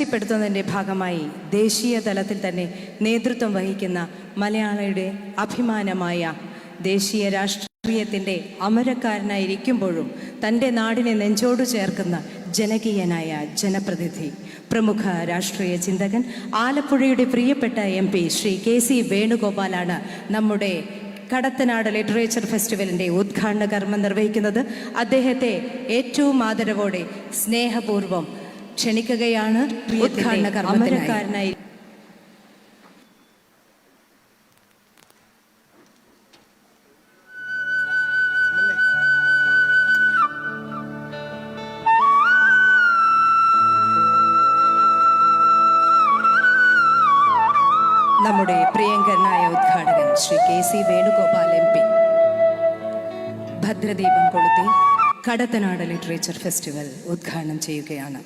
ശക്തിപ്പെടുത്തുന്നതിൻ്റെ ഭാഗമായി ദേശീയ തലത്തിൽ തന്നെ നേതൃത്വം വഹിക്കുന്ന മലയാളിയുടെ അഭിമാനമായ ദേശീയ രാഷ്ട്രീയത്തിൻ്റെ അമരക്കാരനായിരിക്കുമ്പോഴും തൻ്റെ നാടിനെ നെഞ്ചോടു ചേർക്കുന്ന ജനകീയനായ ജനപ്രതിനിധി, പ്രമുഖ രാഷ്ട്രീയ ചിന്തകൻ, ആലപ്പുഴയുടെ പ്രിയപ്പെട്ട MP ശ്രീ KC വേണുഗോപാലാണ് നമ്മുടെ കടത്തനാട് ലിറ്ററേച്ചർ ഫെസ്റ്റിവലിൻ്റെ ഉദ്ഘാടന കർമ്മം നിർവഹിക്കുന്നത്. അദ്ദേഹത്തെ ഏറ്റവും ആദരവോടെ സ്നേഹപൂർവ്വം ക്ഷണിക്കുകയാണ്. ഉദ്ഘാടന കർമ്മത്തിനായി നമ്മുടെ പ്രിയങ്കരനായ ഉദ്ഘാടകൻ ശ്രീ KC വേണുഗോപാൽ MP ഭദ്രദീപം കൊളുത്തി കടത്തനാട് ലിറ്ററേച്ചർ ഫെസ്റ്റിവൽ ഉദ്ഘാടനം ചെയ്യുകയാണ്.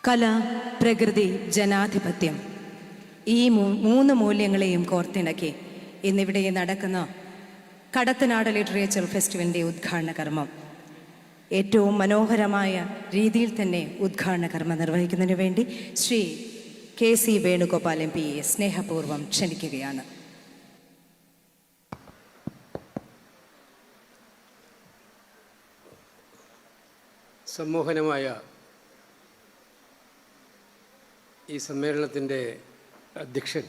കല, പ്രകൃതി, ജനാധിപത്യം, ഈ മൂന്ന് മൂല്യങ്ങളെയും കോർത്തിണക്കി ഇന്നിവിടെ നടക്കുന്ന കടത്തനാട് ലിറ്ററേച്ചർ ഫെസ്റ്റിവലിൻ്റെ ഉദ്ഘാടന കർമ്മം ഏറ്റവും മനോഹരമായ രീതിയിൽ തന്നെ ഉദ്ഘാടന കർമ്മം നിർവഹിക്കുന്നതിന് വേണ്ടി ശ്രീ KC വേണുഗോപാൽ MPയെ സ്നേഹപൂർവ്വം ക്ഷണിക്കുകയാണ്. സമ്മോഹനമായ ഈ സമ്മേളനത്തിൻ്റെ അധ്യക്ഷൻ,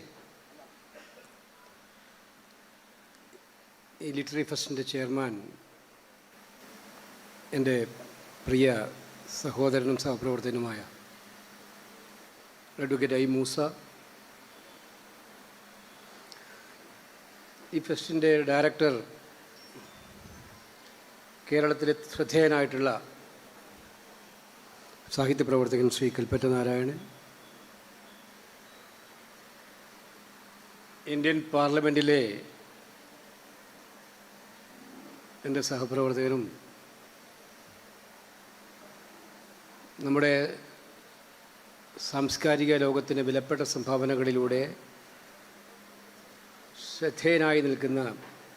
ഈ ലിറ്റററി ഫെസ്റ്റിൻ്റെ ചെയർമാൻ, എൻ്റെ പ്രിയ സഹോദരനും സഹപ്രവർത്തകനുമായ അഡ്വക്കേറ്റ് I. മൂസ, ഈ ഫെസ്റ്റിൻ്റെ ഡയറക്ടർ, കേരളത്തിലെ ശ്രദ്ധേയനായിട്ടുള്ള സാഹിത്യപ്രവർത്തകൻ ശ്രീ കൽപ്പറ്റ നാരായണൻ, ഇന്ത്യൻ പാർലമെൻറ്റിലെ എൻ്റെ സഹപ്രവർത്തകനും നമ്മുടെ സാംസ്കാരിക ലോകത്തിൻ്റെ വിലപ്പെട്ട സംഭാവനകളിലൂടെ ശ്രദ്ധേയനായി നിൽക്കുന്ന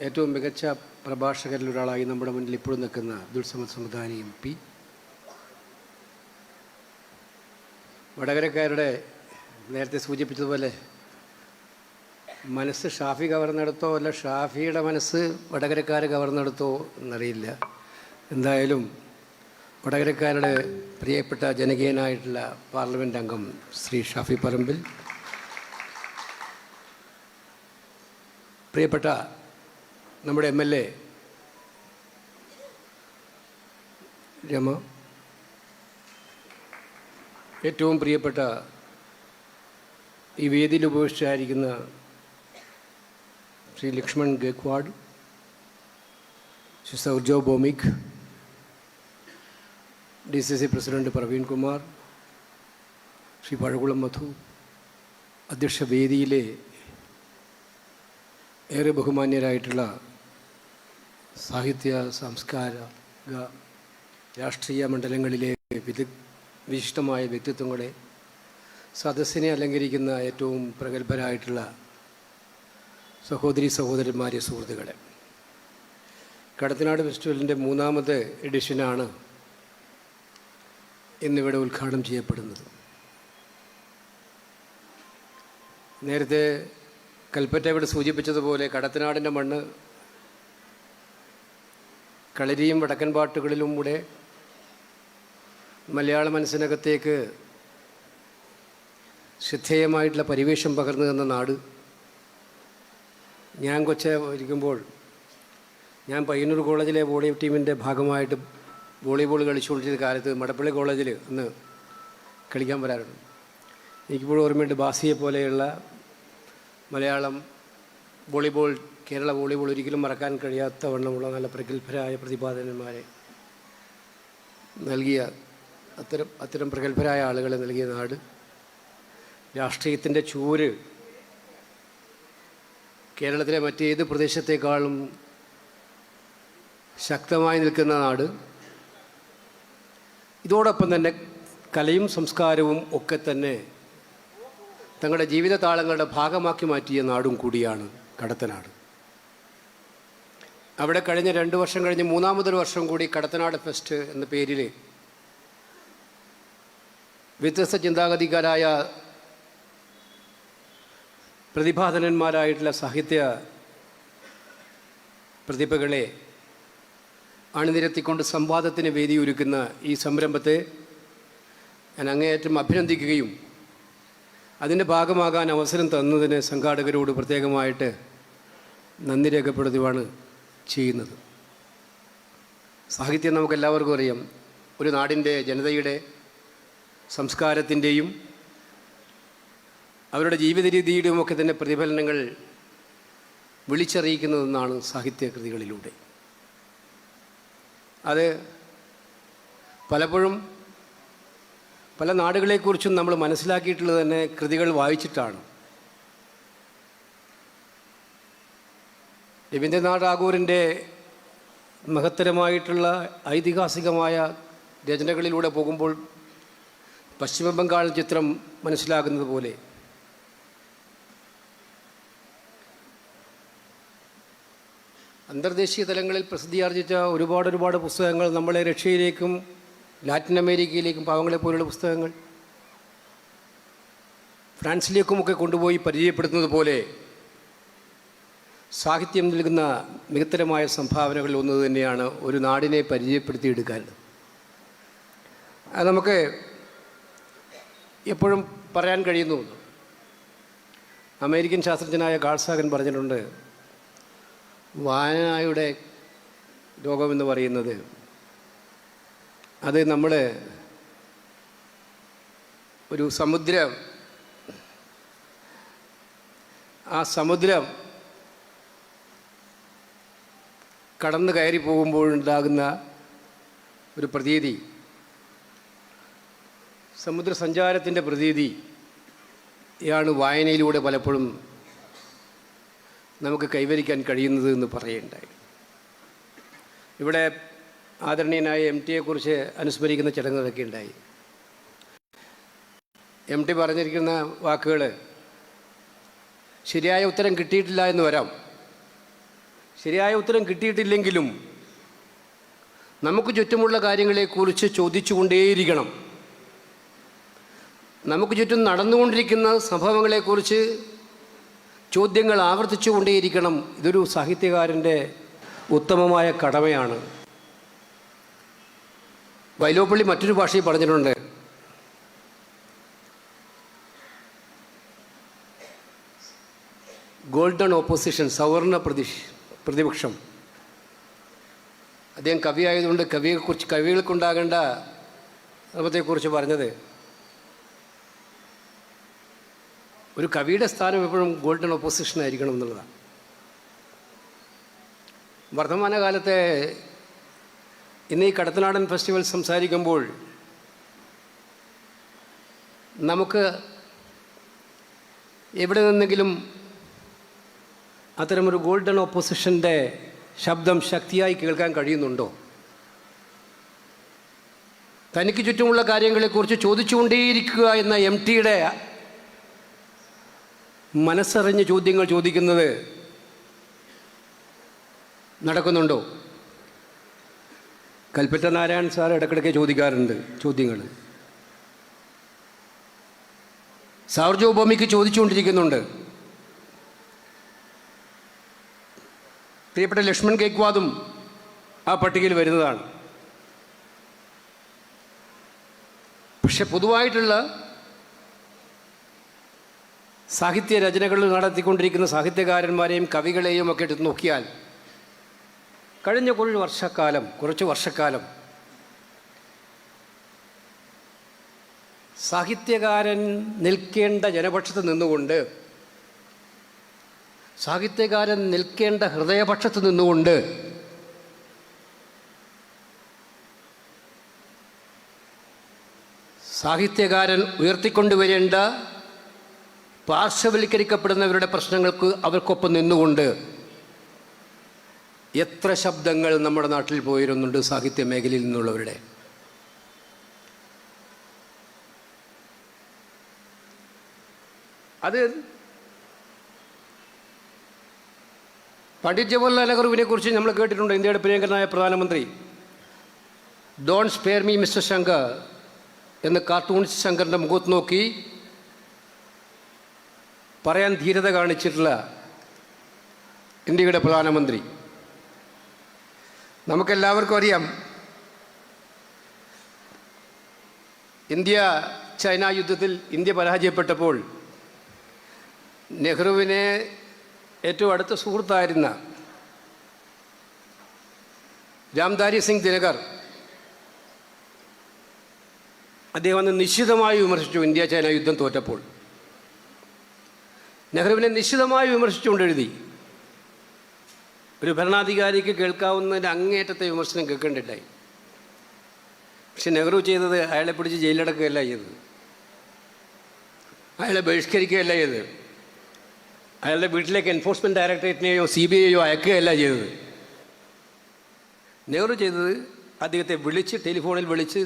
ഏറ്റവും മികച്ച പ്രഭാഷകരിലൊരാളായി നമ്മുടെ മുന്നിൽ ഇപ്പോഴും നിൽക്കുന്ന അബ്ദുൾ സമദ് സമദാനി MP, വടകരക്കാരുടെ നേരത്തെ സൂചിപ്പിച്ചതുപോലെ മനസ്സ് ഷാഫി കവർന്നെടുത്തോ അല്ല ഷാഫിയുടെ മനസ്സ് വടകരക്കാർ കവർന്നെടുത്തോ എന്നറിയില്ല. എന്തായാലും വടകരക്കാരുടെ പ്രിയപ്പെട്ട ജനകീയനായിട്ടുള്ള പാർലമെൻറ്റ് അംഗം ശ്രീ ഷാഫി പറമ്പിൽ, പ്രിയപ്പെട്ട നമ്മുടെ MLA രമ, ഏറ്റവും പ്രിയപ്പെട്ട ഈ വേദിയിൽ ഉപവിഷ്ടായിരിക്കുന്ന ശ്രീ ലക്ഷ്മൺ ഗേക്വാഡ്, ശ്രീ സൗർജോ ഭൗമിക്, DCC പ്രസിഡന്റ് പ്രവീൺ കുമാർ, ശ്രീ പഴകുളം മധു, അധ്യക്ഷ വേദിയിലെ ഏറെ ബഹുമാന്യരായിട്ടുള്ള സാഹിത്യ സാംസ്കാരിക രാഷ്ട്രീയ മണ്ഡലങ്ങളിലെ വിശിഷ്ടമായ വ്യക്തിത്വങ്ങളെ, സദസ്സിനെ അലങ്കരിക്കുന്ന ഏറ്റവും പ്രഗത്ഭരായിട്ടുള്ള സഹോദരി സഹോദരന്മാരെ, സുഹൃത്തുക്കളെ, കടത്തനാട് ഫെസ്റ്റിവലിൻ്റെ 3ാമത്തെ എഡിഷനാണ് ഇന്നിവിടെ ഉദ്ഘാടനം ചെയ്യപ്പെടുന്നത്. നേരത്തെ കൽപ്പറ്റ ഇവിടെ സൂചിപ്പിച്ചതുപോലെ കടത്തനാടിൻ്റെ മണ്ണ് കളരിയും വടക്കൻ പാട്ടുകളിലും കൂടെ മലയാള മനസ്സിനകത്തേക്ക് ശ്രദ്ധേയമായിട്ടുള്ള പരിവേഷം പകർന്നു തന്ന നാട്. ഞാൻ ഇരിക്കുമ്പോൾ ഞാൻ പയ്യന്നൂർ കോളേജിലെ വോളി ടീമിൻ്റെ ഭാഗമായിട്ട് വോളിബോൾ കളിച്ചുകൊണ്ടിരുന്ന കാലത്ത് മടപ്പള്ളി കോളേജിൽ ഒന്ന് കളിക്കാൻ വരാറുണ്ട്. എനിക്കിപ്പോഴും ഓർമ്മയുണ്ട്, ബാസിയെ പോലെയുള്ള മലയാളം വോളിബോൾ, കേരള വോളിബോൾ ഒരിക്കലും മറക്കാൻ കഴിയാത്ത വണ്ണമുള്ള നല്ല പ്രഗത്ഭരായ പ്രതിപാദകന്മാരെ നൽകിയ അത്തരം പ്രഗത്ഭരായ ആളുകളെ നൽകിയ നാട്. രാഷ്ട്രീയത്തിൻ്റെ ചൂര് കേരളത്തിലെ മറ്റേത് പ്രദേശത്തേക്കാളും ശക്തമായി നിൽക്കുന്ന നാട്. ഇതോടൊപ്പം തന്നെ കലയും സംസ്കാരവും ഒക്കെ തന്നെ തങ്ങളുടെ ജീവിത താളങ്ങളുടെ ഭാഗമാക്കി മാറ്റിയ നാടും കൂടിയാണ് കടത്തനാട്. അവിടെ കഴിഞ്ഞ 2 വർഷം കഴിഞ്ഞ് 3ാമതൊരു വർഷം കൂടി കടത്തനാട് ഫെസ്റ്റ് എന്ന പേരിൽ വ്യത്യസ്ത ചിന്താഗതിക്കാരായ പ്രതിഭാധനന്മാരായിട്ടുള്ള സാഹിത്യ പ്രതിഭകളെ അണിനിരത്തിക്കൊണ്ട് സംവാദത്തിന് വേദിയൊരുക്കുന്ന ഈ സംരംഭത്തെ ഞാൻ അങ്ങേയറ്റം അഭിനന്ദിക്കുകയും അതിൻ്റെ ഭാഗമാകാൻ അവസരം തന്നതിന് സംഘാടകരോട് പ്രത്യേകമായിട്ട് നന്ദി രേഖപ്പെടുത്തുകയാണ് ചെയ്യുന്നത്. സാഹിത്യം നമുക്കെല്ലാവർക്കും അറിയാം, ഒരു നാടിൻ്റെ ജനതയുടെ സംസ്കാരത്തിൻ്റെയും അവരുടെ ജീവിത രീതിയുടെയും ഒക്കെ തന്നെ പ്രതിഫലനങ്ങൾ വിളിച്ചറിയിക്കുന്നതെന്നാണ് സാഹിത്യകൃതികളിലൂടെ. അത് പലപ്പോഴും പല നാടുകളെക്കുറിച്ചും നമ്മൾ മനസ്സിലാക്കിയിട്ടുള്ളത് തന്നെ കൃതികൾ വായിച്ചിട്ടാണ്. രവീന്ദ്രനാഥ് ടാഗോറിൻ്റെ മഹത്തരമായിട്ടുള്ള ഐതിഹാസികമായ രചനകളിലൂടെ പോകുമ്പോൾ പശ്ചിമ ബംഗാൾ ചിത്രം മനസ്സിലാകുന്നത് പോലെ അന്തർദേശീയ തലങ്ങളിൽ പ്രസിദ്ധിയാർജിച്ച ഒരുപാട് പുസ്തകങ്ങൾ നമ്മളെ റഷ്യയിലേക്കും ലാറ്റിൻ അമേരിക്കയിലേക്കും, പാവങ്ങളെപ്പോലുള്ള പുസ്തകങ്ങൾ ഫ്രാൻസിലേക്കുമൊക്കെ കൊണ്ടുപോയി പരിചയപ്പെടുത്തുന്നത് പോലെ സാഹിത്യം നൽകുന്ന മികത്തരമായ സംഭാവനകളിൽ ഒന്ന് തന്നെയാണ് ഒരു നാടിനെ പരിചയപ്പെടുത്തിയെടുക്കാൻ. അത് നമുക്ക് എപ്പോഴും പറയാൻ കഴിയുന്നു. അമേരിക്കൻ ശാസ്ത്രജ്ഞനായ കാൾ സാഗൻ പറഞ്ഞിട്ടുണ്ട്, വായനയുടെ ലോകമെന്ന് പറയുന്നത് അത് നമ്മൾ ഒരു സമുദ്രം, ആ സമുദ്രം കടന്നു കയറി പോകുമ്പോഴുണ്ടാകുന്ന ഒരു പ്രതീതി, സമുദ്രസഞ്ചാരത്തിൻ്റെ പ്രതീതിയാണ് വായനയിലൂടെ പലപ്പോഴും നമുക്ക് കൈവരിക്കാൻ കഴിയുന്നത് എന്ന് പറയുണ്ടായി. ഇവിടെ ആദരണീയനായ MTയെക്കുറിച്ച് അനുസ്മരിക്കുന്ന ചടങ്ങുകളൊക്കെ ഉണ്ടായി. MT പറഞ്ഞിരിക്കുന്ന വാക്കുകൾ ശരിയായ ഉത്തരം കിട്ടിയിട്ടില്ല എന്ന് വരാം. ശരിയായ ഉത്തരം കിട്ടിയിട്ടില്ലെങ്കിലും നമുക്ക് ചുറ്റുമുള്ള കാര്യങ്ങളെക്കുറിച്ച് ചോദിച്ചുകൊണ്ടേയിരിക്കണം. നമുക്ക് ചുറ്റും നടന്നുകൊണ്ടിരിക്കുന്ന സംഭവങ്ങളെക്കുറിച്ച് ചോദ്യങ്ങൾ ആവർത്തിച്ചു കൊണ്ടേയിരിക്കണം. ഇതൊരു സാഹിത്യകാരൻ്റെ ഉത്തമമായ കടമയാണ്. വൈലോപ്പള്ളി മറ്റൊരു ഭാഷയിൽ പറഞ്ഞിട്ടുണ്ട്, ഗോൾഡൻ ഓപ്പോസിഷൻ, സവർണ പ്രതിപക്ഷം. അദ്ദേഹം കവിയായതുകൊണ്ട് കവികൾക്കുണ്ടാകേണ്ട ശ്രമത്തെക്കുറിച്ച് പറഞ്ഞത്, ഒരു കവിയുടെ സ്ഥാനം എപ്പോഴും ഗോൾഡൻ ഓപ്പോസിഷൻ ആയിരിക്കണം എന്നുള്ളതാണ്. വർത്തമാനകാലത്തെ ഇന്ന് ഈ കടത്തനാടൻ ഫെസ്റ്റിവൽ സംസാരിക്കുമ്പോൾ നമുക്ക് എവിടെ നിന്നെങ്കിലും അത്തരമൊരു ഗോൾഡൻ ഓപ്പോസിഷൻ്റെ ശബ്ദം ശക്തിയായി കേൾക്കാൻ കഴിയുന്നുണ്ടോ? തനിക്ക് ചുറ്റുമുള്ള കാര്യങ്ങളെക്കുറിച്ച് ചോദിച്ചുകൊണ്ടേയിരിക്കുക എന്ന MTയുടെ മനസ്സറിഞ്ഞ് ചോദ്യങ്ങൾ ചോദിക്കുന്നത് നടക്കുന്നുണ്ടോ? കൽപ്പറ്റ നാരായണൻ സാർ ഇടയ്ക്കിടയ്ക്ക് ചോദിക്കാറുണ്ട് ചോദ്യങ്ങൾ. സാർജോ ബൊമിക്ക് ചോദിച്ചുകൊണ്ടിരിക്കുന്നുണ്ട്. പ്രിയപ്പെട്ട ലക്ഷ്മൺ ഗെയ്ക്വാദും ആ പട്ടികയിൽ വരുന്നതാണ്. പക്ഷെ പൊതുവായിട്ടുള്ള സാഹിത്യ രചനകൾ നടത്തിക്കൊണ്ടിരിക്കുന്ന സാഹിത്യകാരന്മാരെയും കവികളെയും ഒക്കെ എടുത്ത് നോക്കിയാൽ കഴിഞ്ഞ കുറച്ച് വർഷക്കാലം സാഹിത്യകാരൻ നിൽക്കേണ്ട ജനപക്ഷത്ത് നിന്നുകൊണ്ട്, സാഹിത്യകാരൻ നിൽക്കേണ്ട ഹൃദയപക്ഷത്ത് നിന്നുകൊണ്ട് സാഹിത്യകാരൻ ഉയർത്തിക്കൊണ്ടുവരേണ്ട പാർശ്വവൽക്കരിക്കപ്പെടുന്നവരുടെ പ്രശ്നങ്ങൾക്ക് അവർക്കൊപ്പം നിന്നുകൊണ്ട് എത്ര ശബ്ദങ്ങൾ നമ്മുടെ നാട്ടിൽ പോയിരുന്നുണ്ട് സാഹിത്യ മേഖലയിൽ നിന്നുള്ളവരുടെ. അത് പണ്ഡിറ്റ് ജവഹർലാൽ നെഹ്റുവിനെ കുറിച്ച് നമ്മൾ കേട്ടിട്ടുണ്ട്. ഇന്ത്യയുടെ പ്രിയങ്കരനായ പ്രധാനമന്ത്രി don't spare me mister Shankar എന്ന് കാർട്ടൂണിസ്റ്റ് ശങ്കറിൻ്റെ മുഖത്ത് നോക്കി പറയാൻ ധീരത കാണിച്ചിട്ടുള്ള ഇന്ത്യയുടെ പ്രധാനമന്ത്രി. നമുക്കെല്ലാവർക്കും അറിയാം, ഇന്ത്യ ചൈന യുദ്ധത്തിൽ ഇന്ത്യ പരാജയപ്പെട്ടപ്പോൾ നെഹ്റുവിനെ ഏറ്റവും അടുത്ത സുഹൃത്തായിരുന്ന രാംധാരി സിംഗ് ദിനകർ അദ്ദേഹം അന്ന് നിശ്ചിതമായി വിമർശിച്ചു. ഇന്ത്യ ചൈന യുദ്ധം തോറ്റപ്പോൾ നെഹ്റുവിനെ നിശ്ചിതമായി വിമർശിച്ചുകൊണ്ട് എഴുതി. ഒരു ഭരണാധികാരിക്ക് കേൾക്കാവുന്നതിൻ്റെ അങ്ങേയറ്റത്തെ വിമർശനം കേൾക്കേണ്ടിട്ടായി. പക്ഷെ നെഹ്റു ചെയ്തത് അയാളെ പിടിച്ച് ജയിലടക്കുകയല്ല ചെയ്തത്, അയാളെ ബഹിഷ്കരിക്കുകയല്ല ചെയ്തത്, അയാളുടെ വീട്ടിലേക്ക് എൻഫോഴ്സ്മെൻറ്റ് ഡയറക്ടറേറ്റിനെയോ CBIയോ അയക്കുകയല്ല ചെയ്തത്. നെഹ്റു ചെയ്തത് അദ്ദേഹത്തെ വിളിച്ച്, ടെലിഫോണിൽ വിളിച്ച്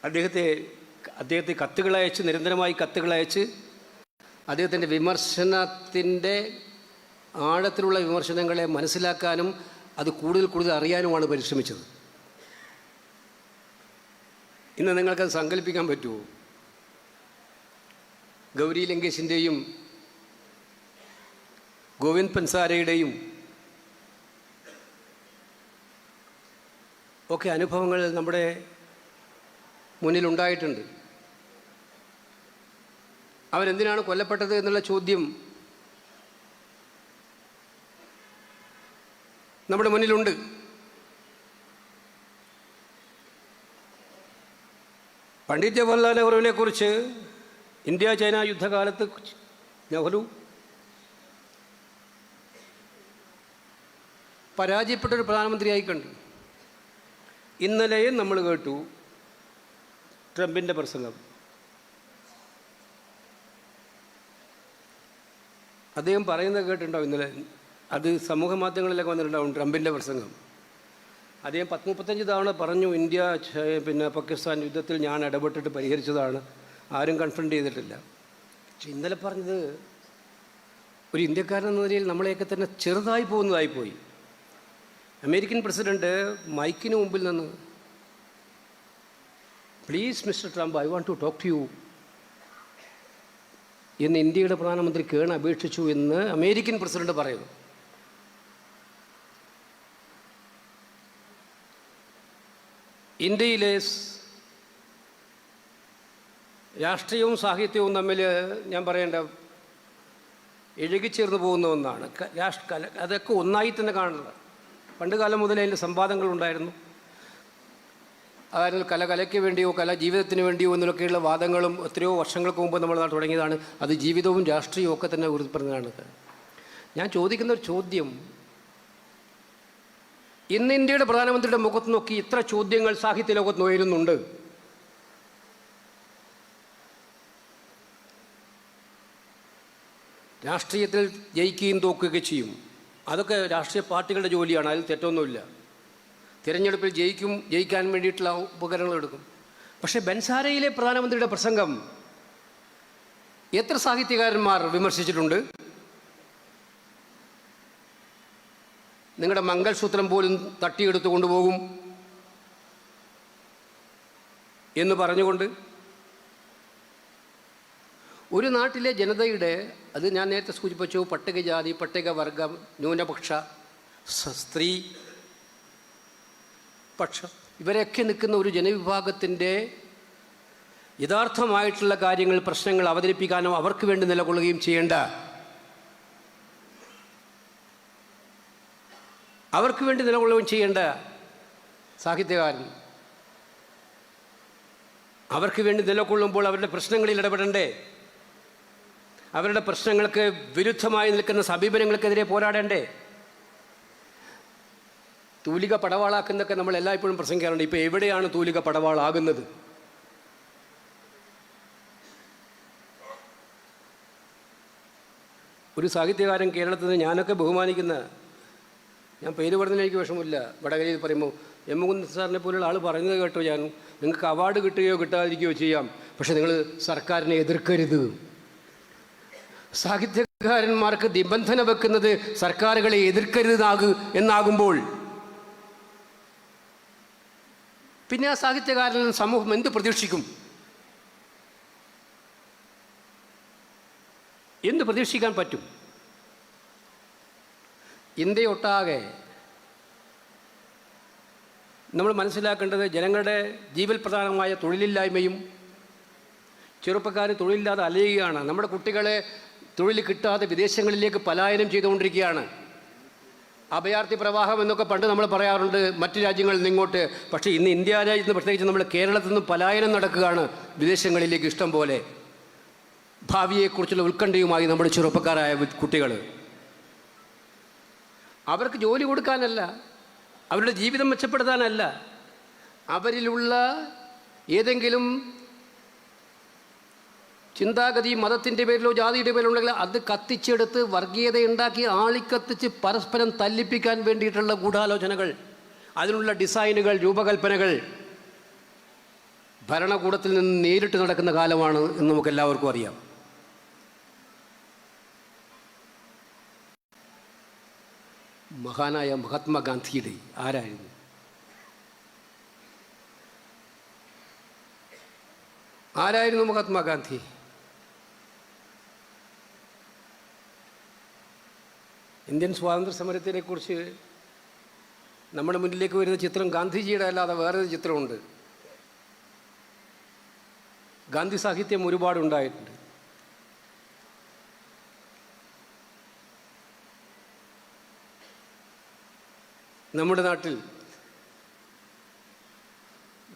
അദ്ദേഹത്തെ കത്തുകളയച്ച്, നിരന്തരമായി കത്തുകളയച്ച് അദ്ദേഹത്തിൻ്റെ വിമർശനത്തിൻ്റെ ആഴത്തിലുള്ള വിമർശനങ്ങളെ മനസ്സിലാക്കാനും അത് കൂടുതൽ അറിയാനുമാണ് പരിശ്രമിച്ചത്. ഇന്ന് നിങ്ങൾക്കത് സങ്കല്പിക്കാൻ പറ്റുമോ? ഗൗരി ലങ്കേഷിൻ്റെയും ഗോവിന്ദ് പൻസാരയുടെയും ഒക്കെ അനുഭവങ്ങൾ നമ്മുടെ മുന്നിലുണ്ടായിട്ടുണ്ട്. അവരെന്തിനാണ് കൊല്ലപ്പെട്ടത് എന്നുള്ള ചോദ്യം നമ്മുടെ മുന്നിലുണ്ട്. പണ്ഡിറ്റ് ജവഹർലാൽ നെഹ്റുവിനെ കുറിച്ച് ഇന്ത്യ ചൈന യുദ്ധകാലത്ത് നെഹ്റു പരാജയപ്പെട്ടൊരു പ്രധാനമന്ത്രിയായി കണ്ടു. ഇന്നലെയും നമ്മൾ കേട്ടു ട്രംപിൻ്റെ പ്രസംഗം. അദ്ദേഹം പറയുന്നത് കേട്ടിട്ടുണ്ടാവും ഇന്നലെ, അത് സമൂഹ മാധ്യമങ്ങളിലൊക്കെ വന്നിട്ടുണ്ടാവും. ട്രംപിൻ്റെ പ്രസംഗം അദ്ദേഹം 35 തവണ പറഞ്ഞു, ഇന്ത്യ പാകിസ്ഥാൻ യുദ്ധത്തിൽ ഞാൻ ഇടപെട്ടിട്ട് പരിഹരിച്ചതാണ്, ആരും കൺഫ്രണ്ട് ചെയ്തിട്ടില്ല. പക്ഷെ ഇന്നലെ പറഞ്ഞത് ഒരു ഇന്ത്യക്കാരൻ എന്ന നിലയിൽ നമ്മളെയൊക്കെ തന്നെ ചെറുതായി പോകുന്നതായിപ്പോയി. അമേരിക്കൻ പ്രസിഡന്റ് മൈക്കിന് മുമ്പിൽ നിന്ന് please mister Trump, I want to talk to you എന്ന് ഇന്ത്യയുടെ പ്രധാനമന്ത്രി കേൺ അപേക്ഷിച്ചു എന്ന് അമേരിക്കൻ പ്രസിഡന്റ് പറയുന്നു. ഇന്ത്യയിലെ രാഷ്ട്രീയവും സാഹിത്യവും തമ്മിൽ ഞാൻ പറയേണ്ട ഇഴുകിച്ചേർന്ന് പോകുന്ന ഒന്നാണ്. അതൊക്കെ ഒന്നായി തന്നെ കാണുന്നത്. പണ്ട് കാലം മുതലേ അതിൻ്റെ സംവാദങ്ങളുണ്ടായിരുന്നു. അതായത് കലയ്ക്ക് വേണ്ടിയോ ജീവിതത്തിന് വേണ്ടിയോ എന്നൊക്കെയുള്ള വാദങ്ങളും എത്രയോ വർഷങ്ങൾക്ക് മുമ്പ് നമ്മൾ തുടങ്ങിയതാണ്. അത് ജീവിതവും രാഷ്ട്രീയവും ഒക്കെ തന്നെ ഉയർത്തിപ്പറഞ്ഞതാണ്. ഞാൻ ചോദിക്കുന്ന ഒരു ചോദ്യം, ഇന്ന് ഇന്ത്യയുടെ പ്രധാനമന്ത്രിയുടെ മുഖത്ത് നോക്കി ഇത്ര ചോദ്യങ്ങൾ സാഹിത്യ ലോകത്ത് ഉയരുന്നുണ്ട്. രാഷ്ട്രീയത്തിൽ ജയിക്കുകയും തോക്കുകയൊക്കെ ചെയ്യും. അതൊക്കെ രാഷ്ട്രീയ പാർട്ടികളുടെ ജോലിയാണ്, അതിൽ തെറ്റൊന്നുമില്ല. തിരഞ്ഞെടുപ്പിൽ ജയിക്കാൻ വേണ്ടിയിട്ടുള്ള ഉപകരണങ്ങൾ എടുക്കും. പക്ഷേ ബൻസാരയിലെ പ്രധാനമന്ത്രിയുടെ പ്രസംഗം എത്ര സാഹിത്യകാരന്മാർ വിമർശിച്ചിട്ടുണ്ട്? നിങ്ങളുടെ മംഗൾസൂത്രം പോലും തട്ടിയെടുത്തു കൊണ്ടുപോകും എന്ന് പറഞ്ഞുകൊണ്ട് ഒരു നാട്ടിലെ ജനതയുടെ, അത് ഞാൻ നേരത്തെ സൂചിപ്പിച്ചു, പട്ടികജാതി, പട്ടികവർഗം, ന്യൂനപക്ഷ, സ്ത്രീ പക്ഷം, ഇവരൊക്കെ നിൽക്കുന്ന ഒരു ജനവിഭാഗത്തിൻ്റെ യഥാർത്ഥമായിട്ടുള്ള കാര്യങ്ങൾ, പ്രശ്നങ്ങൾ അവതരിപ്പിക്കാനോ അവർക്ക് വേണ്ടി നിലകൊള്ളുകയും ചെയ്യേണ്ട, അവർക്ക് വേണ്ടി നിലകൊള്ളുകയും ചെയ്യേണ്ട സാഹിത്യകാരൻ അവർക്ക് വേണ്ടി നിലകൊള്ളുമ്പോൾ അവരുടെ പ്രശ്നങ്ങളിൽ ഇടപെടണ്ടേ? അവരുടെ പ്രശ്നങ്ങൾക്ക് വിരുദ്ധമായി നിൽക്കുന്ന സമീപനങ്ങൾക്കെതിരെ പോരാടേണ്ടേ? തൂലിക പടവാളാക്കുന്നൊക്കെ നമ്മൾ എല്ലായ്പ്പോഴും പ്രസംഗിക്കാറുണ്ട്. ഇപ്പോൾ എവിടെയാണ് തൂലിക പടവാളാകുന്നത്? ഒരു സാഹിത്യകാരൻ കേരളത്തിൽ നിന്ന് ഞാനൊക്കെ ബഹുമാനിക്കുന്ന, ഞാൻ പേര് പറഞ്ഞതിന് എനിക്ക് വിഷമമില്ല, വടകരയിൽ പറയുമ്പോൾ എം മുകുന്ദൻ സാറിനെ പോലുള്ള ആൾ പറയുന്നത് കേട്ടോ, ഞാൻ നിങ്ങൾക്ക് അവാർഡ് കിട്ടുകയോ കിട്ടാതിരിക്കുകയോ ചെയ്യാം, പക്ഷെ നിങ്ങൾ സർക്കാരിനെ എതിർക്കരുത്. സാഹിത്യകാരന്മാർക്ക് നിബന്ധന വെക്കുന്നത് സർക്കാരുകളെ എതിർക്കരുത് എന്നാകുമ്പോൾ പിന്നെ ആ സാഹിത്യകാരൻ സമൂഹം എന്ത് പ്രതീക്ഷിക്കും? എന്ത് പ്രതീക്ഷിക്കാൻ പറ്റും? ഇന്ത്യയൊട്ടാകെ നമ്മൾ മനസ്സിലാക്കേണ്ടത് ജനങ്ങളുടെ ജീവൽ പ്രധാനമായ തൊഴിലില്ലായ്മയും ചെറുപ്പക്കാർ തൊഴിലില്ലാതെ അലയുകയാണ്. നമ്മുടെ കുട്ടികളെ തൊഴിൽ കിട്ടാതെ വിദേശങ്ങളിലേക്ക് പലായനം ചെയ്തുകൊണ്ടിരിക്കുകയാണ്. അഭയാർത്ഥി പ്രവാഹം എന്നൊക്കെ പണ്ട് നമ്മൾ പറയാറുണ്ട് മറ്റു രാജ്യങ്ങളിൽ നിന്ന് ഇങ്ങോട്ട്. പക്ഷേ ഇന്ന് ഇന്ത്യ രാജ്യത്ത് നിന്ന്, പ്രത്യേകിച്ച് നമ്മൾ കേരളത്തിൽ നിന്ന് പലായനം നടക്കുകയാണ് വിദേശങ്ങളിലേക്ക് ഇഷ്ടം പോലെ. ഭാവിയെക്കുറിച്ചുള്ള ഉത്കണ്ഠയുമായി നമ്മുടെ ചെറുപ്പക്കാരായ കുട്ടികൾ, അവർക്ക് ജോലി കൊടുക്കാനല്ല, അവരുടെ ജീവിതം മെച്ചപ്പെടുത്താനല്ല, അവരിലുള്ള ഏതെങ്കിലും ചിന്താഗതി മതത്തിൻ്റെ പേരിലോ ജാതിയുടെ പേരിലോ ഉണ്ടെങ്കിൽ അത് കത്തിച്ചെടുത്ത് വർഗീയതയുണ്ടാക്കി ആളിക്കത്തിച്ച് പരസ്പരം തല്ലിപ്പിക്കാൻ വേണ്ടിയിട്ടുള്ള ഗൂഢാലോചനകൾ, അതിനുള്ള ഡിസൈനുകൾ, രൂപകൽപ്പനകൾ ഭരണകൂടത്തിൽ നിന്ന് നേരിട്ട് നടക്കുന്ന കാലമാണ് എന്ന് നമുക്കെല്ലാവർക്കും അറിയാം. മഹാനായ മഹാത്മാഗാന്ധിയുടെ ആരായിരുന്നു മഹാത്മാഗാന്ധി? ഇന്ത്യൻ സ്വാതന്ത്ര്യ സമരത്തിനെക്കുറിച്ച് നമ്മുടെ മുന്നിലേക്ക് വരുന്ന ചിത്രം ഗാന്ധിജിയുടെ അല്ലാതെ വേറൊരു ചിത്രമുണ്ട്. ഗാന്ധി സാഹിത്യം ഒരുപാടുണ്ടായിട്ടുണ്ട്. നമ്മുടെ നാട്ടിൽ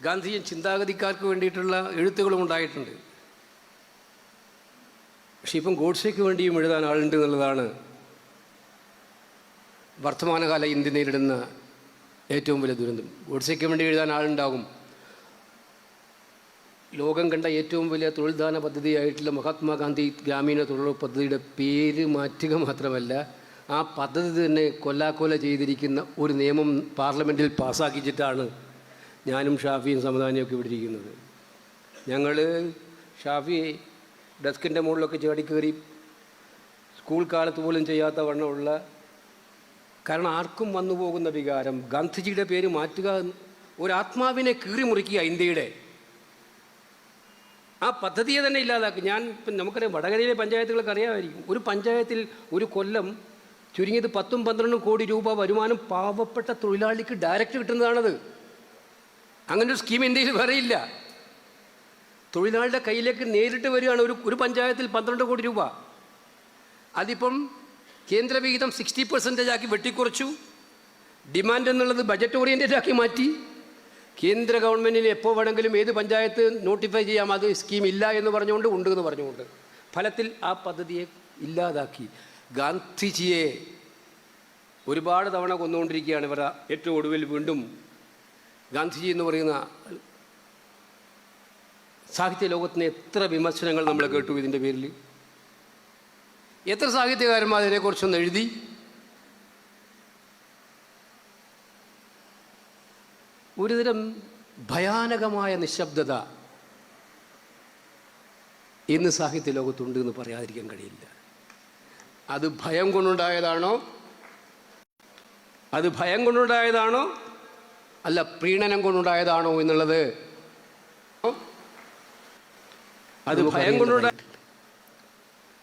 ഗാന്ധിയൻ ചിന്താഗതിക്കാർക്ക് വേണ്ടിയിട്ടുള്ള എഴുത്തുകളും ഉണ്ടായിട്ടുണ്ട്. പക്ഷെ ഇപ്പം ഗോഡ്സെക്ക് വേണ്ടിയും എഴുതാൻ ആളുണ്ട് എന്നുള്ളതാണ് വർത്തമാനകാല ഇന്ത്യ നേരിടുന്ന ഏറ്റവും വലിയ ദുരന്തം. ഗോഡ്സെക്ക് വേണ്ടി എഴുതാൻ ആളുണ്ടാകും. ലോകം കണ്ട ഏറ്റവും വലിയ തൊഴിൽദാന പദ്ധതിയായിട്ടുള്ള മഹാത്മാഗാന്ധി ഗ്രാമീണ തൊഴിലുറപ്പ് പദ്ധതിയുടെ പേര് മാറ്റുക മാത്രമല്ല, ആ പദ്ധതി തന്നെ കൊല്ലാക്കൊല ചെയ്തിരിക്കുന്ന ഒരു നിയമം പാർലമെൻറ്റിൽ പാസ്സാക്കിച്ചിട്ടാണ് ഞാനും ഷാഫിയും സമദാനിയൊക്കെ ഇവിടെ ഇരിക്കുന്നത്. ഞങ്ങൾ ഷാഫി ഡെസ്കിൻ്റെ മുകളിലൊക്കെ ചാടിക്കയറി സ്കൂൾ കാലത്ത് പോലും ചെയ്യാത്ത വണ്ണമുള്ള, കാരണം ആർക്കും വന്നു പോകുന്ന വികാരം, ഗാന്ധിജിയുടെ പേര് മാറ്റുക, ഒരാത്മാവിനെ കീറിമുറിക്കുക ഇന്ത്യയുടെ. ആ പദ്ധതിയെ തന്നെ ഇല്ലാതാക്കി. നമുക്കറിയാം, വടകരയിലെ പഞ്ചായത്തുകൾക്ക് അറിയാമായിരിക്കും, ഒരു പഞ്ചായത്തിൽ ഒരു കൊല്ലം ചുരുങ്ങിയത് 10-12 കോടി രൂപ വരുമാനം പാവപ്പെട്ട തൊഴിലാളിക്ക് ഡയറക്റ്റ് കിട്ടുന്നതാണത്. അങ്ങനൊരു സ്കീം ഇന്ത്യയിൽ വേറെയില്ല. തൊഴിലാളിയുടെ കയ്യിലേക്ക് നേരിട്ട് വരികയാണ്. ഒരു പഞ്ചായത്തിൽ 12 കോടി രൂപ. അതിപ്പം കേന്ദ്രവിഹിതം 60% ആക്കി വെട്ടിക്കുറച്ചു. ഡിമാൻഡ് എന്നുള്ളത് ബജറ്റ് ഓറിയൻറ്റഡ് ആക്കി മാറ്റി. കേന്ദ്ര ഗവൺമെൻറ്റിന് എപ്പോൾ വേണമെങ്കിലും ഏത് പഞ്ചായത്ത് നോട്ടിഫൈ ചെയ്യാം, അത് സ്കീം ഇല്ല എന്ന് പറഞ്ഞുകൊണ്ട്, ഉണ്ട് എന്ന് പറഞ്ഞുകൊണ്ട്. ഫലത്തിൽ ആ പദ്ധതിയെ ഇല്ലാതാക്കി. ഗാന്ധിജിയെ ഒരുപാട് തവണ കൊന്നുകൊണ്ടിരിക്കുകയാണ് ഇവർ. ഏറ്റവും ഒടുവിൽ വീണ്ടും ഗാന്ധിജി എന്ന് പറയുന്ന സാഹിത്യ ലോകത്തിന് എത്ര വിമർശനങ്ങൾ നമ്മൾ കേട്ടു ഇതിൻ്റെ പേരിൽ. എത്ര സാഹിത്യകാരന്മാർ അതിനെക്കുറിച്ചൊന്ന് എഴുതി? ഒരുതരം ഭയാനകമായ നിശബ്ദത ഇന്ന് സാഹിത്യ ലോകത്തുണ്ട് എന്ന് പറയാതിരിക്കാൻ കഴിയില്ല. അത് ഭയം കൊണ്ടുണ്ടായതാണോ അല്ല പ്രീണനം കൊണ്ടുണ്ടായതാണോ എന്നുള്ളത് അത് ഭയം കൊണ്ടുണ്ടായ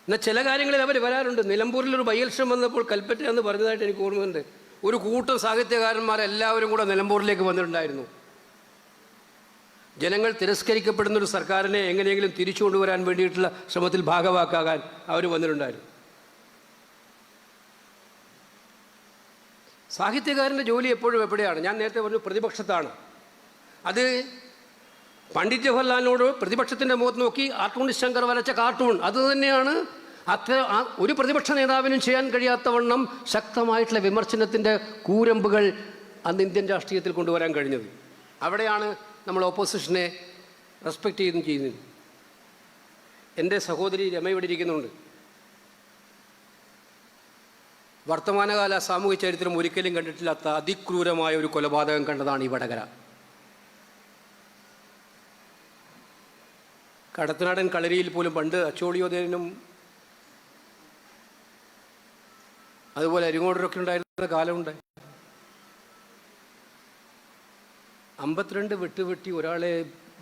എന്നാൽ ചില കാര്യങ്ങളിൽ അവർ വരാറുണ്ട്. നിലമ്പൂരിലൊരു ബൈ-ഇലക്ഷൻ വന്നപ്പോൾ കൽപ്പറ്റ എന്ന് പറഞ്ഞതായിട്ട് എനിക്ക് ഓർമ്മയുണ്ട്. ഒരു കൂട്ടം സാഹിത്യകാരന്മാരെല്ലാവരും കൂടെ നിലമ്പൂരിലേക്ക് വന്നിട്ടുണ്ടായിരുന്നു. ജനങ്ങൾ തിരസ്കരിക്കപ്പെടുന്നൊരു സർക്കാരിനെ എങ്ങനെയെങ്കിലും തിരിച്ചു കൊണ്ടുവരാൻ വേണ്ടിയിട്ടുള്ള ശ്രമത്തിൽ ഭാഗവാക്കാകാൻ അവർ വന്നിട്ടുണ്ടായിരുന്നു. സാഹിത്യകാരൻ്റെ ജോലി എപ്പോഴും എവിടെയാണ്? ഞാൻ നേരത്തെ പറഞ്ഞു പ്രതിപക്ഷത്താണ്. അത് പണ്ഡിറ്റ് ജവഹർലാലിനോട് പ്രതിപക്ഷത്തിൻ്റെ മുഖത്ത് നോക്കി കാർട്ടൂണിസ്റ്റ് ശങ്കർ വരച്ച കാർട്ടൂൺ അത് തന്നെയാണ് ഒരു പ്രതിപക്ഷ നേതാവിനും ചെയ്യാൻ കഴിയാത്തവണ്ണം ശക്തമായിട്ടുള്ള വിമർശനത്തിൻ്റെ കൂരമ്പുകൾ അന്ന് ഇന്ത്യൻ രാഷ്ട്രീയത്തിൽ കൊണ്ടുവരാൻ കഴിഞ്ഞത്. അവിടെയാണ് നമ്മൾ ഓപ്പോസിഷനെ റെസ്പെക്റ്റ് ചെയ്യുന്നത്. എൻ്റെ സഹോദരി രമ ഇവിടെ ഇരിക്കുന്നുണ്ട്. വർത്തമാനകാല സാമൂഹ്യ ചരിത്രം ഒരിക്കലും കണ്ടിട്ടില്ലാത്ത അതിക്രൂരമായ ഒരു കൊലപാതകം കണ്ടതാണ് ഈ വടകര. കടത്തനാടൻ കളരിയിൽ പോലും പണ്ട് അച്ചോളിയോദയനും അതുപോലെ അരിങ്ങോടരൊക്കെ ഉണ്ടായിരുന്ന കാലമുണ്ട്. 52 വെട്ടി ഒരാളെ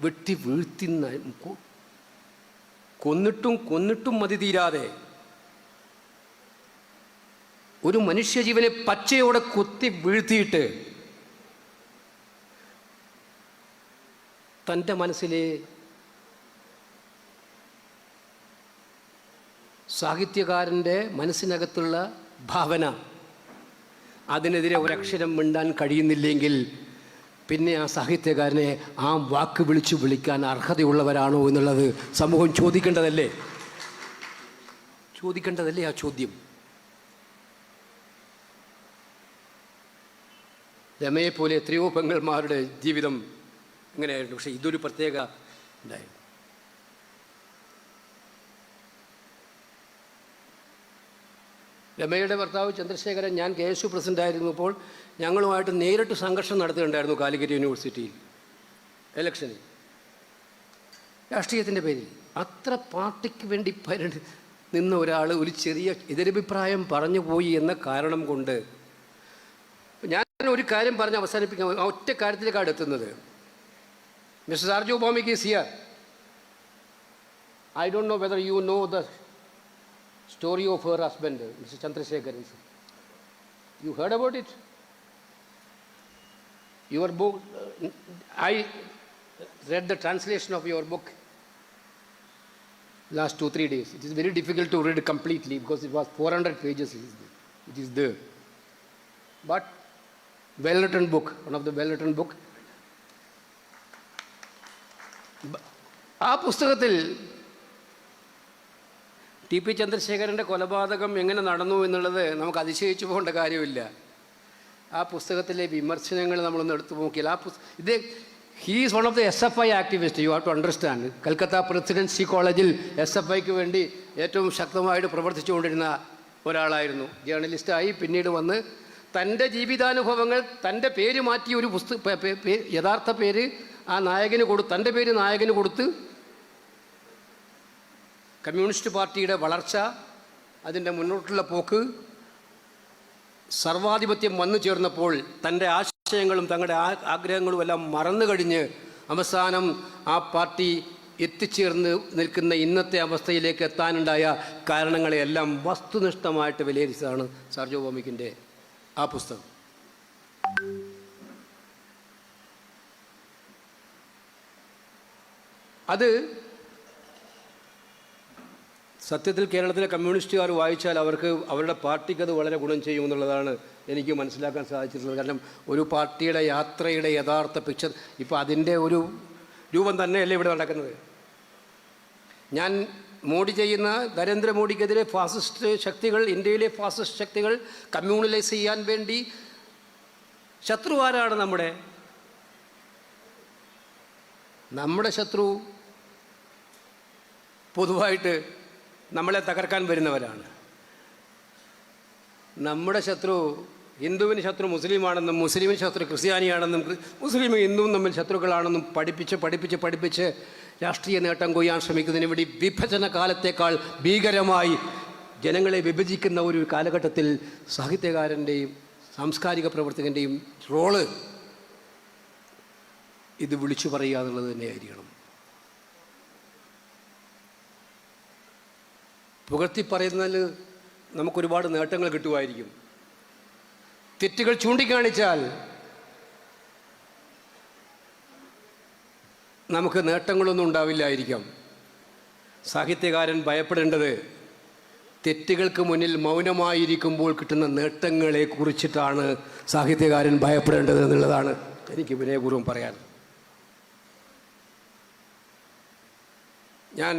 വെട്ടി വീഴ്ത്തി കൊന്നിട്ടും മതി തീരാതെ ഒരു മനുഷ്യജീവനെ പച്ചയോടെ കുത്തി വീഴ്ത്തിയിട്ട് തൻ്റെ മനസ്സിലെ സാഹിത്യകാരൻ്റെ മനസ്സിനകത്തുള്ള ഭാവന അതിനെതിരെ ഒരക്ഷരം മിണ്ടാൻ കഴിയുന്നില്ലെങ്കിൽ പിന്നെ ആ സാഹിത്യകാരനെ ആ വാക്ക് വിളിക്കാൻ അർഹതയുള്ളവരാണോ എന്നുള്ളത് സമൂഹം ചോദിക്കേണ്ടതല്ലേ ആ ചോദ്യം. രമയെപ്പോലെ എത്രയോ പെങ്ങന്മാരുടെ ജീവിതം ഇങ്ങനെയായിരുന്നു. പക്ഷേ ഇതൊരു പ്രത്യേക ഉണ്ടായിരുന്നു. രമയുടെ ഭർത്താവ് ചന്ദ്രശേഖരൻ ഞാൻ KSU പ്രസിഡൻ്റായിരുന്നപ്പോൾ ഞങ്ങളുമായിട്ട് നേരിട്ട് സംഘർഷം നടത്തുകയുണ്ടായിരുന്നു കാലിക്കറ്റ് യൂണിവേഴ്സിറ്റിയിൽ ഇലക്ഷനിൽ രാഷ്ട്രീയത്തിൻ്റെ പേരിൽ. അത്ര പാർട്ടിക്ക് വേണ്ടി നിന്ന ഒരാൾ ഒരു ചെറിയ എതിരഭിപ്രായം പറഞ്ഞു പോയി എന്ന കാരണം കൊണ്ട് ഞാൻ ഒരു കാര്യം പറഞ്ഞ് അവസാനിപ്പിക്കാൻ ആ ഒറ്റ കാര്യത്തിലേക്കാണ് എത്തുന്നത്. Mr Sarjo Bhowmik is here. I don't know whether you know the story of her husband, Mr. Chandrasekharan. You heard about it? Your book, I read the translation of your book last 2-3 days. It is very difficult to read completely because it was 400 pages. It is there. But well-written book, one of the well-written book. ആ പുസ്തകത്തിൽ TP ചന്ദ്രശേഖരൻ്റെ കൊലപാതകം എങ്ങനെ നടന്നു എന്നുള്ളത് നമുക്ക് അതിശയിച്ചു പോകേണ്ട കാര്യമില്ല. ആ പുസ്തകത്തിലെ വിമർശനങ്ങൾ നമ്മളൊന്ന് എടുത്തു നോക്കിയാൽ he is one of the SFI activist. You have to understand. Calcutta Presidency കോളേജിൽ SFIക്ക് വേണ്ടി ഏറ്റവും ശക്തമായിട്ട് പ്രവർത്തിച്ചുകൊണ്ടിരുന്ന ഒരാളായിരുന്നു. ജേർണലിസ്റ്റായി പിന്നീട് വന്ന് തൻ്റെ ജീവിതാനുഭവങ്ങൾ തൻ്റെ പേര് മാറ്റി ഒരു യഥാർത്ഥ പേര് ആ നായകന് തൻ്റെ പേര് നായകന് കൊടുത്ത് കമ്മ്യൂണിസ്റ്റ് പാർട്ടിയുടെ വളർച്ച, അതിൻ്റെ മുന്നോട്ടുള്ള പോക്ക്, സർവാധിപത്യം വന്നു ചേർന്നപ്പോൾ തൻ്റെ ആശയങ്ങളും തങ്ങളുടെ ആഗ്രഹങ്ങളും എല്ലാം മറന്നു കഴിഞ്ഞ് അവസാനം ആ പാർട്ടി എത്തിച്ചേർന്ന് നിൽക്കുന്ന ഇന്നത്തെ അവസ്ഥയിലേക്ക് എത്താനുണ്ടായ കാരണങ്ങളെയെല്ലാം വസ്തുനിഷ്ഠമായിട്ട് വിലയിരുത്തിയതാണ് സാർജോ ഭൗമികിൻ്റെ ആ പുസ്തകം. അത് സത്യത്തിൽ കേരളത്തിലെ കമ്മ്യൂണിസ്റ്റുകാർ വായിച്ചാൽ അവരുടെ പാർട്ടിക്ക് അത് വളരെ ഗുണം ചെയ്യുമെന്നുള്ളതാണ് എനിക്ക് മനസ്സിലാക്കാൻ സാധിച്ചിട്ടുള്ളത്. കാരണം ഒരു പാർട്ടിയുടെ യാത്രയുടെ യഥാർത്ഥ പിക്ചർ ഇപ്പോൾ അതിൻ്റെ ഒരു രൂപം തന്നെയല്ലേ ഇവിടെ നടക്കുന്നത്. ഞാൻ മോഡി ചെയ്യുന്ന നരേന്ദ്രമോദിക്കെതിരെ ഫാസിസ്റ്റ് ശക്തികൾ, ഇന്ത്യയിലെ ഫാസിസ്റ്റ് ശക്തികൾ കമ്മ്യൂണലൈസ് ചെയ്യാൻ വേണ്ടി ശത്രു ആരാണ്? നമ്മുടെ ശത്രു പൊതുവായിട്ട് നമ്മളെ തകർക്കാൻ വരുന്നവരാണ്. നമ്മുടെ ശത്രു ഹിന്ദുവിന് ശത്രു മുസ്ലിമാണെന്നും മുസ്ലിമിന് ശത്രു ക്രിസ്ത്യാനിയാണെന്നും മുസ്ലിമും ഹിന്ദുവും തമ്മിൽ ശത്രുക്കളാണെന്നും പഠിപ്പിച്ച് രാഷ്ട്രീയ നേട്ടം കൊയ്യാൻ ശ്രമിക്കുന്നതിന് വേണ്ടി വിഭജന കാലത്തേക്കാൾ ഭീകരമായി ജനങ്ങളെ വിഭജിക്കുന്ന ഒരു കാലഘട്ടത്തിൽ സാഹിത്യകാരൻ്റെയും സാംസ്കാരിക പ്രവർത്തകൻ്റെയും റോള് ഇത് വിളിച്ചു പറയുക എന്നുള്ളത് തന്നെയായിരിക്കണം. പുകഴ്ത്തി പറയുന്നതിൽ നമുക്കൊരുപാട് നേട്ടങ്ങൾ കിട്ടുമായിരിക്കും. തെറ്റുകൾ ചൂണ്ടിക്കാണിച്ചാൽ നമുക്ക് നേട്ടങ്ങളൊന്നും ഉണ്ടാവില്ലായിരിക്കാം. സാഹിത്യകാരൻ ഭയപ്പെടേണ്ടത് തെറ്റുകൾക്ക് മുന്നിൽ മൗനമായിരിക്കുമ്പോൾ കിട്ടുന്ന നേട്ടങ്ങളെ കുറിച്ചിട്ടാണ് സാഹിത്യകാരൻ ഭയപ്പെടേണ്ടത് എന്നുള്ളതാണ് എനിക്ക് വിനയപൂർവ്വം പറയാൻ. ഞാൻ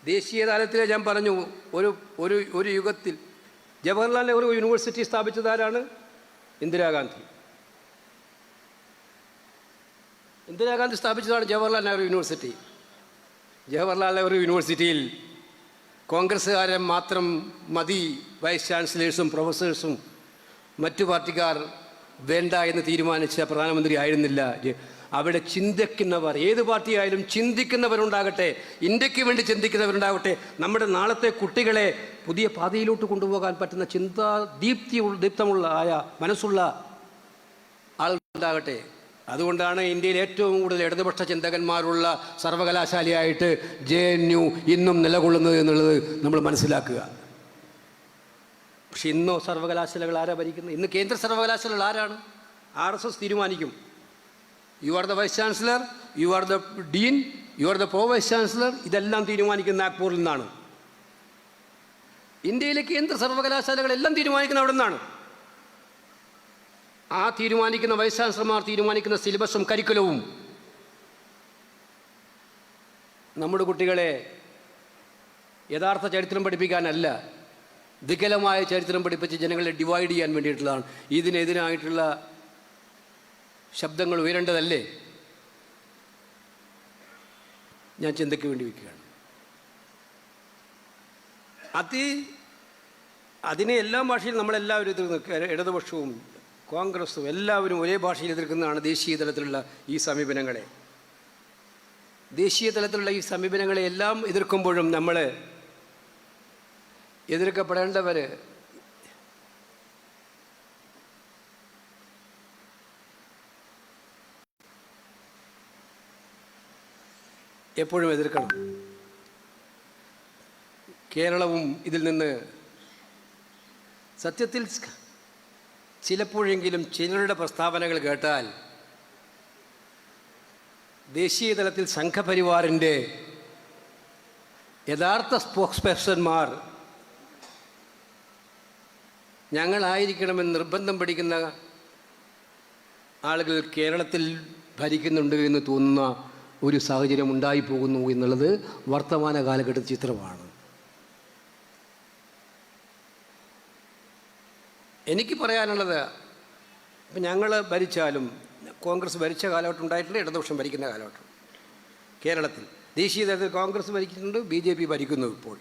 ദേശീയ തലത്തിൽ ഞാൻ പറഞ്ഞു, ഒരു യുഗത്തിൽ ജവഹർലാൽ നെഹ്റു യൂണിവേഴ്സിറ്റി സ്ഥാപിച്ചതാരാണ്? ഇന്ദിരാഗാന്ധി. ഇന്ദിരാഗാന്ധി സ്ഥാപിച്ചതാണ് ജവഹർലാൽ നെഹ്റു യൂണിവേഴ്സിറ്റി. ജവഹർലാൽ നെഹ്റു യൂണിവേഴ്സിറ്റിയിൽ കോൺഗ്രസ്സുകാരൻ മാത്രം മതി വൈസ് ചാൻസലേഴ്സും പ്രൊഫസേഴ്സും, മറ്റു പാർട്ടിക്കാർ വേണ്ട എന്ന് തീരുമാനിച്ച പ്രധാനമന്ത്രി ആയിരുന്നില്ല. അവിടെ ചിന്തിക്കുന്നവർ, ഏത് പാർട്ടിയായാലും ചിന്തിക്കുന്നവരുണ്ടാകട്ടെ, ഇന്ത്യക്ക് വേണ്ടി ചിന്തിക്കുന്നവരുണ്ടാകട്ടെ, നമ്മുടെ നാളത്തെ കുട്ടികളെ പുതിയ പാതയിലോട്ട് കൊണ്ടുപോകാൻ പറ്റുന്ന ദീപ്തമുള്ള മനസ്സുള്ള ആളുണ്ടാകട്ടെ. അതുകൊണ്ടാണ് ഇന്ത്യയിൽ ഏറ്റവും കൂടുതൽ ഇടതുപക്ഷ ചിന്തകന്മാരുള്ള സർവകലാശാലയായിട്ട് JNU ഇന്നും നിലകൊള്ളുന്നത് എന്നുള്ളത് നമ്മൾ മനസ്സിലാക്കുക. പക്ഷെ ഇന്നോ സർവകലാശാലകൾ ആരാ ഭരിക്കുന്നത്? ഇന്ന് കേന്ദ്ര സർവകലാശാലകൾ ആരാണ്? RSS തീരുമാനിക്കും. You are the vice chancellor, you are the dean, you are the pro vice chancellor. ഇതെല്ലാം തീരുമാനിക്കുന്ന നാഗ്പൂരിൽ നിന്നാണ്. ഇന്ത്യയിലെ കേന്ദ്ര സർവകലാശാലകളെല്ലാം തീരുമാനിക്കുന്ന അവിടെ നിന്നാണ്. ആ തീരുമാനിക്കുന്ന വൈസ് ചാൻസലർമാർ തീരുമാനിക്കുന്ന സിലബസും കരിക്കുലവും നമ്മുടെ കുട്ടികളെ യഥാർത്ഥ ചരിത്രം പഠിപ്പിക്കാനല്ല, വികലമായ ചരിത്രം പഠിപ്പിച്ച് ജനങ്ങളെ ഡിവൈഡ് ചെയ്യാൻ വേണ്ടിയിട്ടുള്ളതാണ്. ഇതിനെതിരായിട്ടുള്ള ശബ്ദങ്ങൾ ഉയരേണ്ടതല്ലേ? ഞാൻ ചിന്തയ്ക്ക് വേണ്ടി വയ്ക്കുകയാണ്. അതിനെ എല്ലാ ഭാഷയിലും നമ്മളെല്ലാവരും എതിർക്കുന്ന, ഇടതുപക്ഷവും കോൺഗ്രസും എല്ലാവരും ഒരേ ഭാഷയിൽ എതിർക്കുന്നതാണ് ദേശീയ തലത്തിലുള്ള ഈ സമീപനങ്ങളെ. ദേശീയ തലത്തിലുള്ള ഈ സമീപനങ്ങളെ എല്ലാം എതിർക്കുമ്പോഴും നമ്മൾ എതിർക്കപ്പെടേണ്ടവർ എപ്പോഴും എതിർക്കണം. കേരളവും ഇതിൽ നിന്ന് സത്യത്തിൽ ചിലപ്പോഴെങ്കിലും ചിലരുടെ പ്രസ്താവനകൾ കേട്ടാൽ ദേശീയ തലത്തിൽ സംഘപരിവാറിൻ്റെ യഥാർത്ഥ സ്പോക്സ് പേഴ്സൺമാർ ഞങ്ങളായിരിക്കണമെന്ന് നിർബന്ധം പിടിക്കുന്ന ആളുകൾ കേരളത്തിൽ ഭരിക്കുന്നുണ്ട് എന്ന് തോന്നുന്ന ഒരു സാഹചര്യം ഉണ്ടായിപ്പോകുന്നു എന്നുള്ളത് വർത്തമാന കാലഘട്ട ചിത്രമാണ്. എനിക്ക് പറയാനുള്ളത്, ഇപ്പം ഞങ്ങൾ ഭരിച്ചാലും, കോൺഗ്രസ് ഭരിച്ച കാലഘട്ടം ഉണ്ടായിട്ടുണ്ട്, ഇടതുപക്ഷം ഭരിക്കുന്ന കാലഘട്ടം. കേരളത്തിൽ ദേശീയ തലത്തിൽ കോൺഗ്രസ് ഭരിക്കുന്നുണ്ട്, BJP ഭരിക്കുന്നു. ഇപ്പോൾ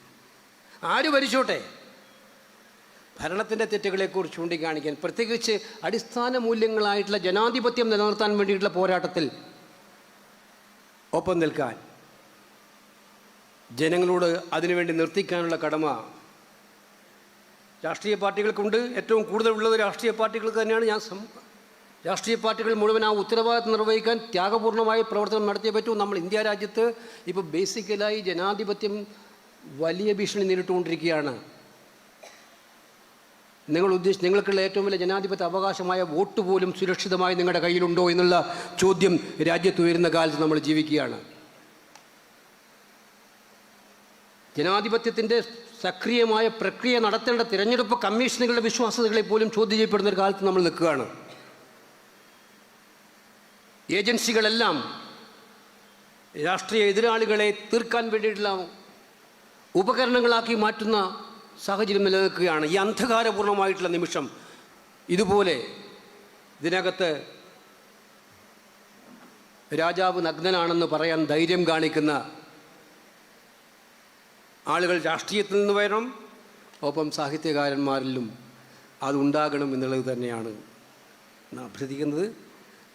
ആര് ഭരിച്ചോട്ടെ, ഭരണത്തിൻ്റെ തെറ്റുകളെക്കുറിച്ച് ചൂണ്ടിക്കാണിക്കാൻ, പ്രത്യേകിച്ച് അടിസ്ഥാന മൂല്യങ്ങളായിട്ടുള്ള ജനാധിപത്യം നിലനിർത്താൻ വേണ്ടിയിട്ടുള്ള പോരാട്ടത്തിൽ ഒപ്പം നിൽക്കാൻ, ജനങ്ങളോട് അതിനുവേണ്ടി നിർത്തിക്കാനുള്ള കടമ രാഷ്ട്രീയ പാർട്ടികൾക്കുണ്ട്. ഏറ്റവും കൂടുതൽ ഉള്ളത് രാഷ്ട്രീയ പാർട്ടികൾക്ക് തന്നെയാണ്. രാഷ്ട്രീയ പാർട്ടികൾ മുഴുവൻ ആ ഉത്തരവാദിത്വം നിർവഹിക്കാൻ ത്യാഗപൂർണ്ണമായി പ്രവർത്തനം നടത്തിയേ പറ്റൂ. നമ്മൾ ഇന്ത്യ രാജ്യത്ത് ഇപ്പോൾ ബേസിക്കലായി ജനാധിപത്യം വലിയ ഭീഷണി നേരിട്ടുകൊണ്ടിരിക്കുകയാണ്. നിങ്ങൾക്കുള്ള ഏറ്റവും വലിയ ജനാധിപത്യ അവകാശമായ വോട്ട് പോലും സുരക്ഷിതമായി നിങ്ങളുടെ കയ്യിലുണ്ടോ എന്നുള്ള ചോദ്യം രാജ്യത്ത് ഉയരുന്ന കാലത്ത് നമ്മൾ ജീവിക്കുകയാണ്. ജനാധിപത്യത്തിൻ്റെ സക്രിയമായ പ്രക്രിയ നടത്തേണ്ട തിരഞ്ഞെടുപ്പ് കമ്മീഷനുകളുടെ വിശ്വാസ്യതകളെ പോലും ചോദ്യം ചെയ്യപ്പെടുന്ന ഒരു കാലത്ത് നമ്മൾ നിൽക്കുകയാണ്. ഏജൻസികളെല്ലാം രാഷ്ട്രീയ എതിരാളികളെ തീർക്കാൻ വേണ്ടിയിട്ടുള്ള ഉപകരണങ്ങളാക്കി മാറ്റുന്ന സാഹചര്യം നിലനിൽക്കുകയാണ്. ഈ അന്ധകാരപൂർണമായിട്ടുള്ള നിമിഷം ഇതുപോലെ ഇതിനകത്ത് രാജാവ് നഗ്നനാണെന്ന് പറയാൻ ധൈര്യം കാണിക്കുന്ന ആളുകൾ രാഷ്ട്രീയത്തിൽ നിന്ന് വരണം. ഒപ്പം സാഹിത്യകാരന്മാരിലും അതുണ്ടാകണം എന്നുള്ളത് തന്നെയാണ് നാം അഭ്യർത്ഥിക്കുന്നത്.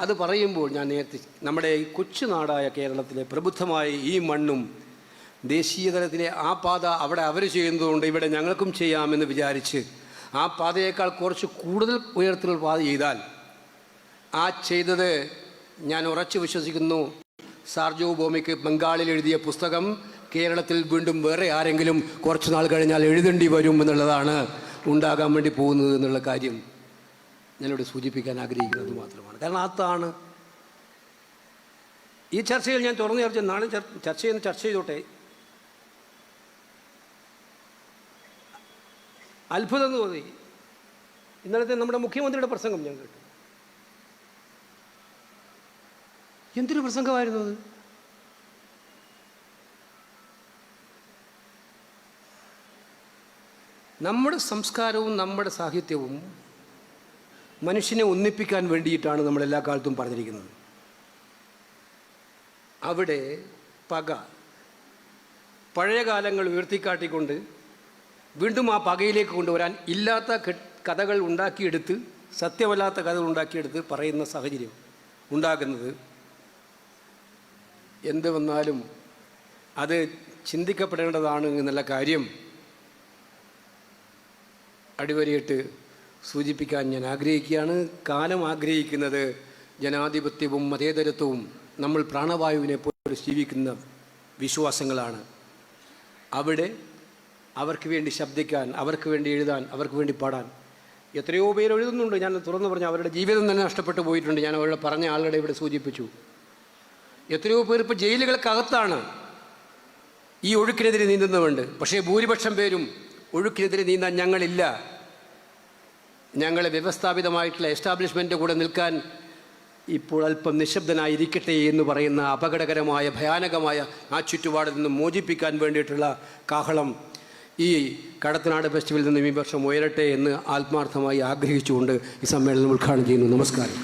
അത് പറയുമ്പോൾ ഞാൻ നേരത്തെ നമ്മുടെ ഈ കൊച്ചുനാടായ കേരളത്തിലെ പ്രബുദ്ധമായ ഈ മണ്ണും ദേശീയ തലത്തിലെ ആ പാത അവിടെ അവർ ചെയ്യുന്നതുകൊണ്ട് ഇവിടെ ഞങ്ങൾക്കും ചെയ്യാമെന്ന് വിചാരിച്ച് ആ പാതയേക്കാൾ കുറച്ച് കൂടുതൽ ഉയരത്തിലുള്ള പാത ചെയ്താൽ ആ ചെയ്തത് ഞാൻ ഉറച്ചു വിശ്വസിക്കുന്നു സാർജോ ഭൗമിക്ക് ബംഗാളിൽ എഴുതിയ പുസ്തകം കേരളത്തിൽ വീണ്ടും വേറെ ആരെങ്കിലും കുറച്ച് നാൾ കഴിഞ്ഞാൽ എഴുതേണ്ടി വരും എന്നുള്ളതാണ് ഉണ്ടാകാൻ വേണ്ടി പോകുന്നത് എന്നുള്ള കാര്യം ഞാനിവിടെ സൂചിപ്പിക്കാൻ ആഗ്രഹിക്കുന്നത് മാത്രമാണ്. കാരണം അതാണ് ഈ ചർച്ചയിൽ ഞാൻ തുറന്നു ചർച്ച നാളെ ചർച്ച ചെയ്തോട്ടെ. അത്ഭുതം തോന്നി ഇന്നലത്തെ നമ്മുടെ മുഖ്യമന്ത്രിയുടെ പ്രസംഗം ഞാൻ കേട്ടു. എന്തൊരു പ്രസംഗമായിരുന്നു അത്! നമ്മുടെ സംസ്കാരവും നമ്മുടെ സാഹിത്യവും മനുഷ്യനെ ഒന്നിപ്പിക്കാൻ വേണ്ടിയിട്ടാണ് നമ്മളെല്ലാ കാലത്തും പറഞ്ഞിരിക്കുന്നത്. അവിടെ പക, പഴയ കാലങ്ങൾ ഉയർത്തിക്കാട്ടിക്കൊണ്ട് വീണ്ടും ആ പകയിലേക്ക് കൊണ്ടുവരാൻ ഇല്ലാത്ത കഥകൾ ഉണ്ടാക്കിയെടുത്ത്, സത്യമല്ലാത്ത കഥകൾ ഉണ്ടാക്കിയെടുത്ത് പറയുന്ന സാഹചര്യം ഉണ്ടാകുന്നത് എന്ത് വന്നാലും അത് ചിന്തിക്കപ്പെടേണ്ടതാണ് എന്നുള്ള കാര്യം അടിവരയിട്ട് സൂചിപ്പിക്കാൻ ഞാൻ ആഗ്രഹിക്കുകയാണ്. കാലം ആഗ്രഹിക്കുന്നത് ജനാധിപത്യവും മതേതരത്വവും നമ്മൾ പ്രാണവായുവിനെ പോലെ ജീവിക്കുന്ന വിശ്വാസങ്ങളാണ്. അവിടെ അവർക്ക് വേണ്ടി ശബ്ദിക്കാൻ, അവർക്ക് വേണ്ടി എഴുതാൻ, അവർക്ക് വേണ്ടി പാടാൻ എത്രയോ പേര് എഴുതുന്നുണ്ട്. ഞാൻ തുറന്നു പറഞ്ഞു, അവരുടെ ജീവിതം തന്നെ നഷ്ടപ്പെട്ടു പോയിട്ടുണ്ട്. ഞാൻ അവരുടെ പറഞ്ഞ ആളുടെ ഇവിടെ സൂചിപ്പിച്ചു. എത്രയോ പേർ ഇപ്പോൾ ജയിലുകൾക്കകത്താണ് ഈ ഒഴുക്കിനെതിരെ നീന്തുന്നതുണ്ട്. പക്ഷേ ഭൂരിപക്ഷം പേരും ഒഴുക്കിനെതിരെ നീന്താൻ ഞങ്ങളില്ല, ഞങ്ങൾ വ്യവസ്ഥാപിതമായിട്ടുള്ള എസ്റ്റാബ്ലിഷ്മെൻറ്റ് കൂടെ നിൽക്കാൻ ഇപ്പോൾ അല്പം നിശബ്ദനായിരിക്കട്ടെ എന്ന് പറയുന്ന അപകടകരമായ ഭയാനകമായ ആ ചുറ്റുപാടിൽ നിന്ന് മോചിപ്പിക്കാൻ വേണ്ടിയിട്ടുള്ള കാഹളം ഈ കടത്തനാട് ഫെസ്റ്റിവലിൽ നിന്നും ഈ വർഷം ഉയരട്ടെ എന്ന് ആത്മാർത്ഥമായി ആഗ്രഹിച്ചുകൊണ്ട് ഈ സമ്മേളനം ഉദ്ഘാടനം ചെയ്യുന്നു. നമസ്കാരം.